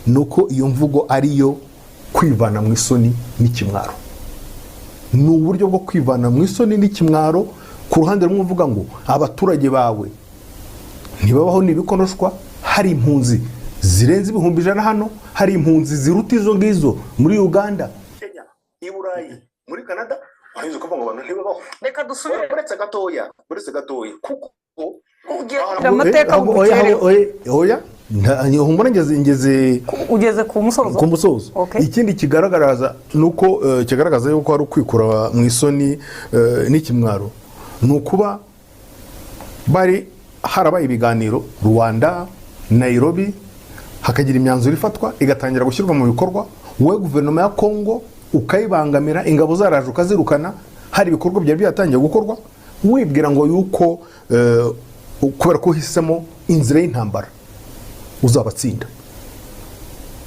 nuko iyo mvugo ariyo kwivana mu isoni n'ikimwaro. Ni uburyo bwo kwivana mu isoni n'ikimwaro. Ku ruhande rumwe uvuga ngo abaturage bawe ntibabaho n'ibikonoshwa, hari impunzi zirenze 100,000 hano, hari impunzi ziruta izo ngizo muri Uganda, Kenya, i Burayi, muri Canada, ahizo kuvuga ngo abantu ntibabaho. Reka dusubire Uretse gatoya kuko amateka oya humura ngeze ugeze ku musozo. Okay. Ikindi kigaragaraza nuko kigaragaza yuko ari ukwikura mu isoni n'ikimwaro, nukuba bari harabaye ibiganiro Rwanda, Nairobi, hakagira imyanzuro ifatwa igatangira gushyirwa mu bikorwa, we guverinoma ya Kongo ukayibangamira, ingabo zaraje ukazirukana, hari ibikorwa byari byatangiye gukorwa, wibwira ngo yuko kubera ko hisemo inzira y'intambara uzabatsinda.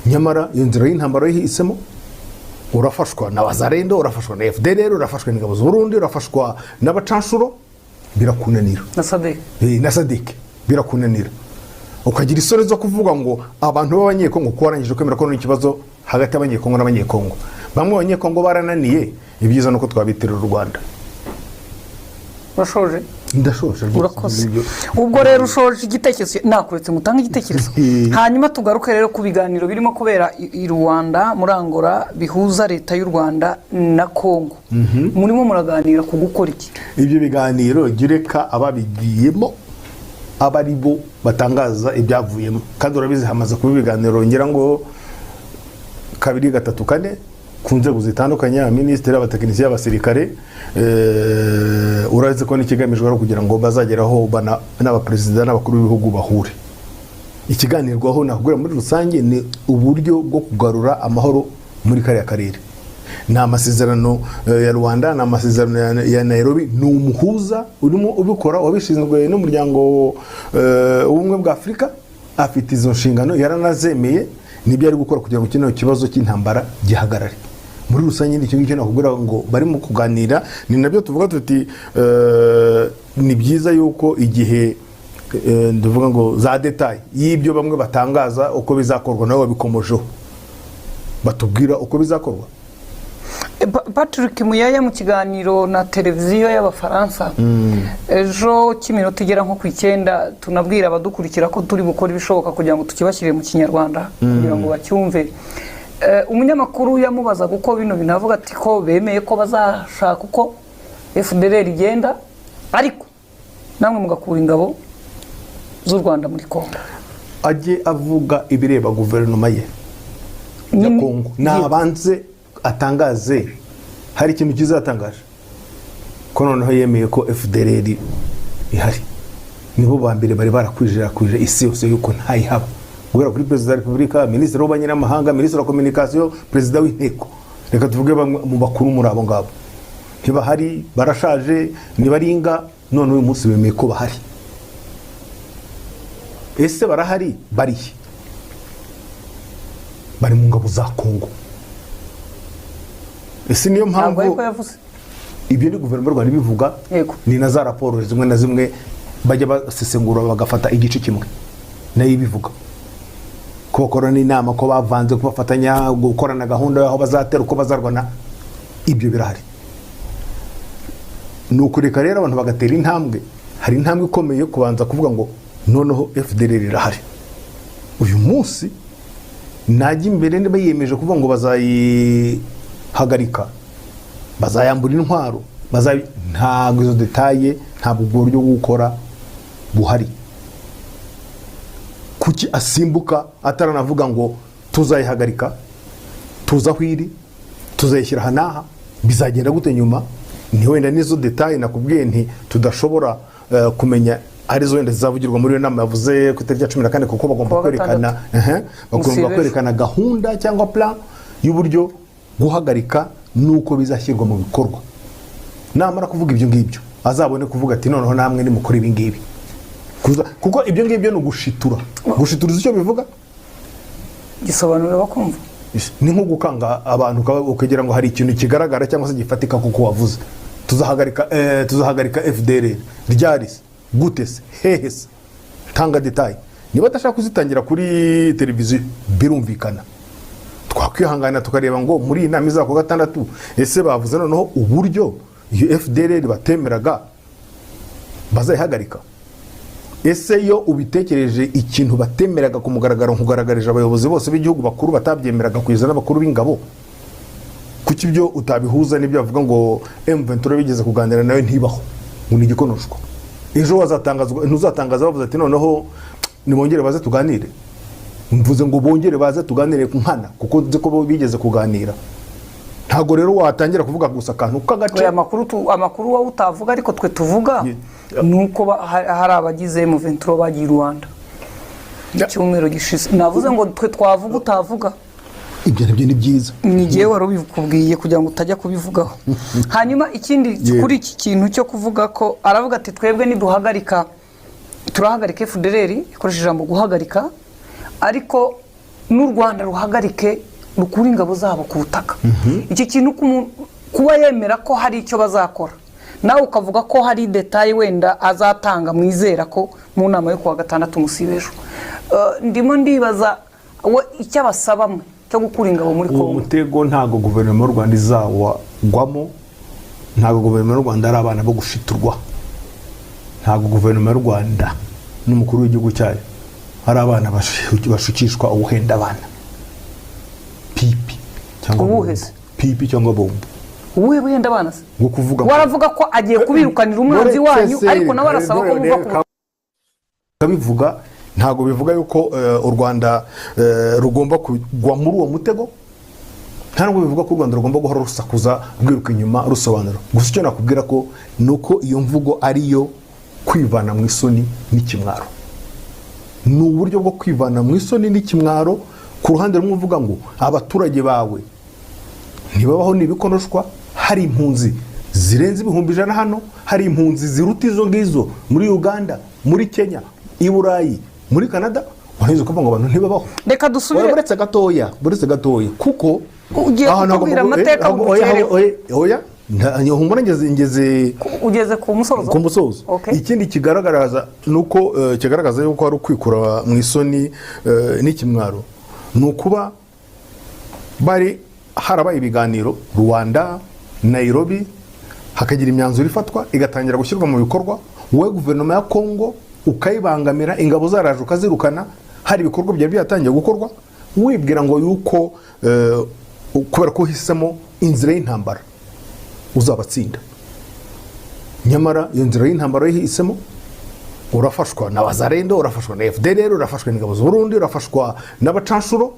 Nyamara iyo nzira y'intambara yihisemo, urafashwa na Wazalendo, urafashwa na FDLR, urafashwa n'ingabo z'u Burundi, urafashwa n'abacanshuro, birakunanira. Na Sadek birakunanira. Ukagira isoni zo kuvuga ngo abantu b'abanyekongo ko warangije kwemera ko n'ikibazo hagati y'abanyekongo n'abanyekongo. Bamwe abanyekongo barananiye, ibyiza nuko twabiterera u Rwanda. Urashoje? Ndashoje. Urakoze. Ubwo rero ushoje igitekerezo, nakuretse mutanga igitekerezo. Hanyuma tugaruke rero ku biganiro birimo kubera i Rwanda muri Angola bihuza leta y'u Rwanda na Kongo. Murimo muraganira ku gukora iki? Ibyo biganiro gireka ababigiyemo abari bo batangaza ibyavuyemo, kandi urabizi hamaze kuba ibiganiro ngira ngo 2, 3, 4 ku nzego zitandukanye, minisitiri, abatekinisiye, abasirikare, urazi ko n'ikigamijwe ari kugira ngo bazageraho n'abaperezida n'abakuru b'ibihugu bahure. Ikiganirwaho nakubwira muri rusange ni uburyo bwo kugarura amahoro muri kariya karere. Ni amasezerano ya Rwanda, ni amasezerano ya Nairobi, ni umuhuza urimo ubikora wabishinzwe n'umuryango w'ubumwe bwa Afurika, afite izo nshingano, yaranazemeye nibyo ari gukora kugira ngo kino kibazo cy'intambara gihagarare. Muri rusange n'icyo ngicyo nakubwira ngo barimo kuganira, ni nabyo tuvuga tuti ni byiza yuko igihe ndavuga ngo za detail y'ibyo bamwe batangaza uko bizakorwa nabo babikomojeho, batubwira uko bizakorwa. Patrick Muyaya mu kiganiro na televiziyo y'Abafaransa ejo cy'iminota igera nko ku 9 tunabwira abadukurikira ko turi gukora ibishoboka kugira ngo tukibashyire mu Kinyarwanda kugira ngo bacyumve. Umunyamakuru yamubaza uko bino binavuga ati ko bemeye ko bazashaka uko FDLR igenda, ariko namwe mugakura ingabo z'u Rwanda muri Kongo. Ajye avuga ibireba guverinoma ye ya Kongo, nabanze atangaze hari ikintu kizatangaje ko noneho yemeye ko FDLR ihari. Nibo bambere bari barakwijira isi yose yuko ntayihaba, guhera kuri Perezida wa Repubulika, Minisitiri w'Ububanyi n'Amahanga, Minisitiri wa Communication, Perezida w'Inteko. Reka tuvuge mu bakuru muri abo ngabo ntibahari, barashaje, nibaringa, none uyu munsi bemeye ko bahari. Ese barahari barihe? Bari mu ngabo za Kongo. Ese niyo mpamvu ibyo ni guverinoma y'u Rwanda bivuga, ni na za raporo zimwe na zimwe bajya basesengura bagafata igice kimwe nayo ibivuga ko bakorana inama, ko bavanze, ko bafatanya gukorana gahunda aho bazatera, uko bazarwana. Ibyo birahari. Nuko reka rero abantu bagatera intambwe, hari intambwe ikomeye kubanza kuvuga ngo noneho FDLR irahari. Uyu munsi najya imbere niba yiyemeje kuvuga ngo bazayihagarika, bazayambura intwaro, ntabwo izo detaye, ntabwo ubwo buryo bwo gukora buhari. Kuki asimbuka ataranavuga ngo tuzayihagarika, tuzahwiri, tuzayishyira hanaha, bizagenda gute nyuma? Ni wenda nizo detaye nakubwiye nti tudashobora kumenya arizo wenda zizavugirwa muri iyo nama yavuze ku itariki ya 14, kuko bagomba kwerekana gahunda cyangwa plan y'uburyo guhagarika nuko bizashyirwa mu bikorwa. Namara kuvuga ibyo ngibyo azabone kuvuga ati noneho namwe nimukora ibi ngibi, kuko ibyo ngibyo no gushitura icyo bivuga gisobanura bakumva. Ni nko gukanga abantu ukagera ngo hari ikintu kigaragara cyangwa se gifatika kuko wavuze tuzahagarika FDLR ryari gute se, hehe se, tanga detail. niba adashaka kuzitangira kuri televiziyo birumvikana, twakwihangana tukareba ngo muri iyi nama izako gatandatu ese bavuze noneho uburyo iyo FDLR batemeraga bazayihagarika. Ese iyo ubitekereje ikintu batemeraga ku mugaragaro nkugaragarije abayobozi bose b'igihugu bakuru batabyemeraga kugeza n'abakuru b'ingabo, kuki ibyo utabihuza n'ibyo bavuga ngo M23 bigeze kuganira nawe ntibaho ngo ni igikonoshwa? Ejo ntuzatangaza bavuze ati noneho nibongere baze tuganire. Mvuze ngo bongere baze tuganire ku nkana kuko nzi ko bo bigeze kuganira. Ntago rero watangira kuvuga gusa kantu kagace amakuru wowe utavuga ariko twe tuvuga nuko hari abagize M23 bagiye Rwanda icyumweru gishize. Navuze ngo twe twavuga utavuga, ibyo nabyo ni byiza, nigiye wari ubikubwiye kugira ngo utajya kubivugaho. Hanyuma ikindi kuri iki kintu cyo kuvuga ko aravuga ati twebwe niduhagarika turahagarika FDLR, ikoresheje ijambo guhagarika, ariko n'u Rwanda ruhagarike rukura ingabo zabo ku butaka. Iki kintu kuba yemera ko hari icyo bazakora, nawe ukavuga ko hari detail wenda azatanga mwizera ko mu nama yo kuwa gatandatu musibejo. Ndimo ndibaza we icyo abasaba mwe cyo gukura ingabo muri Kongo. Umutego ntago guverinoma y'u Rwanda izawagwamo, ntago guverinoma y'u Rwanda ari abana bo gushiturwa, ntago guverinoma y'u Rwanda n'umukuru w'igihugu cyayo hari abana bashukishwa ubuhenda abana pipi cyangwa ubuheze pipi cyangwa bombo. Ubuhe buhenda abana se ngo kuvuga waravuga ko agiye kubirukanira umwanzi wanyu, ariko nawe arasaba ko muva kabivuga. Ntago bivuga yuko u Rwanda rugomba kugwa muri uwo mutego, ntabwo bivuga ko u Rwanda rugomba guhora rusakuza rwiruka inyuma rusobanura. Gusa icyo nakubwira ko nuko iyo mvugo ariyo kwivana mu isoni n'ikimwaro, ni uburyo bwo kwivana mu isoni n'ikimwaro. Ku ruhande rumwe uvuga ngo abaturage bawe ntibabaho n'ibikonoshwa, hari impunzi zirenze 100,000 hano, hari impunzi ziruta izo ngizo muri Uganda, muri Kenya, i Burayi, muri Canada, waheze kuvuga ngo abantu ntibabaho. Reka dusubire buretse gatoya kuko ugiye kutubwira amateka oya humura ngeze ugeze ku musozo. Okay. Ikindi kigaragaza nuko kigaragaza yuko ari ukwikura mu isoni n'ikimwaro, nukuba bari harabaye ibiganiro Rwanda, Nairobi, hakagira imyanzuro ifatwa igatangira gushyirwa mu bikorwa, wowe guverinoma ya Kongo ukayibangamira, ingabo zaraje ukazirukana, hari ibikorwa byari byatangiye gukorwa, wibwira ngo yuko kubera ko hisemo inzira y'intambara uzabatsinda. Nyamara iyo nzira y'intambara yihisemo, urafashwa na Wazalendo, urafashwa na FDLR, urafashwa n'ingabo z'u Burundi, urafashwa n'abacanshuro,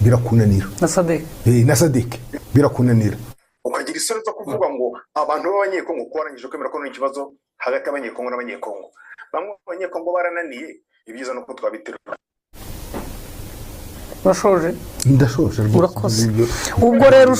birakunanira na SADC birakunanira. Ukagira isoni zo kuvuga ngo abantu b'abanyekongo kwarangije kwemera ko n'ikibazo hagati y'abanyekongo n'abanyekongo, bamwe abanyekongo barananiye, ibyiza nuko twabiterura. Bashoje ndashoje urakoze. Ubwo rero